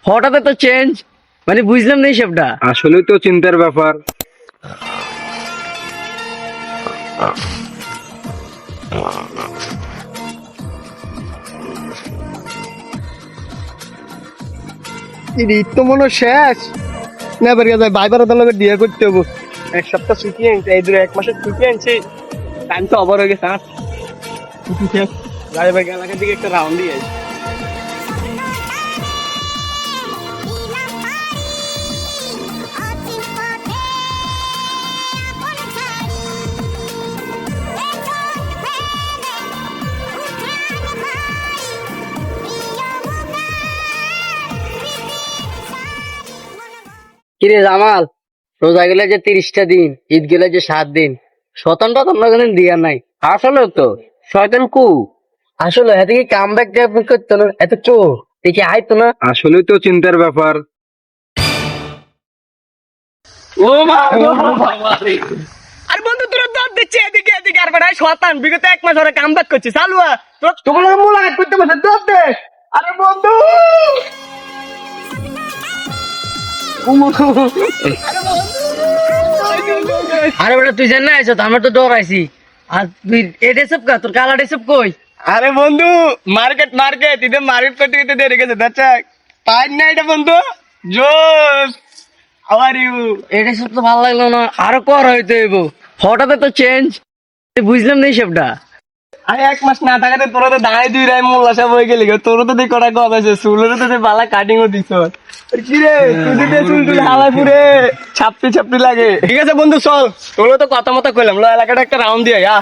হঠাৎ তো চেঞ্জ, মানে বুঝলাম না হিসাবটা। আসলে তো চিন্তার ব্যাপার। ঈদ তো মনে হয় শেষ, না এবার যায় ভাইবার লগে বিয়ে করতে হবো। এক সপ্তাহ ছুটি আনছে, এই 1 মাসের ছুটি আনছে, টাইম তো ওভার হয়ে গেছে। আর ছুটি শেষ, গাড়ি বাইক এলাকার দিকে একটা রাউন্ড দিয়ে আসি। কিরে জামাল, রোজা গেলে যে 30টা দিন, ঈদ গেলে যে 7 দিন, শতানটা তোমরা জানেন দিয়া নাই। আসলে তো শয়তান কু, আসলে এত কি কাম ব্যাক করতো না, এত চোর দেখি আইতো না। আসলে তো চিন্তার ব্যাপার। ও মা আর বন্ধু তোর দর দিচ্ছে এদিকে এদিকে, আর বেড়াই শতান বিগত 1 মাস ধরে কাম ব্যাক করছিস। চালুয়া তোর তোমার মোলাকাত করতে বসে দর দে। আরে বন্ধু আরে বেটা তুই জান না আইছো, আমরা তো ডরাইছি। আর তুই এটা সব কা, তোর কালার এসব কই? আরে বন্ধু মার্কেট মার্কেট ইদে মার্কেট করতে করতে দেরি গেছে দাচ্চা পাই না এটা বন্ধু। জোস হাউ আর ইউ? এটা সব তো ভালো লাগলো না, আরো কর হইতে হইব। হঠাৎ তো চেঞ্জ, বুঝলাম না হিসাবটা। আরে 1 মাস না থাকাতে তোরা তো দাঁড়াই দুই রায় মোল্লা সাহেব হয়ে গেলি, তোর তো দেখ কটা কথা আছে, চুলের তো বালা কাটিং ও দিছ। কি রে তুই যদি চুল টুল হালাই পুরে ছাপটি ছাপটি লাগে। ঠিক আছে বন্ধু চল, তোর তো কথা মতো কইলাম, ল এলাকাটা একটা রাউন্ড দিয়ে আ।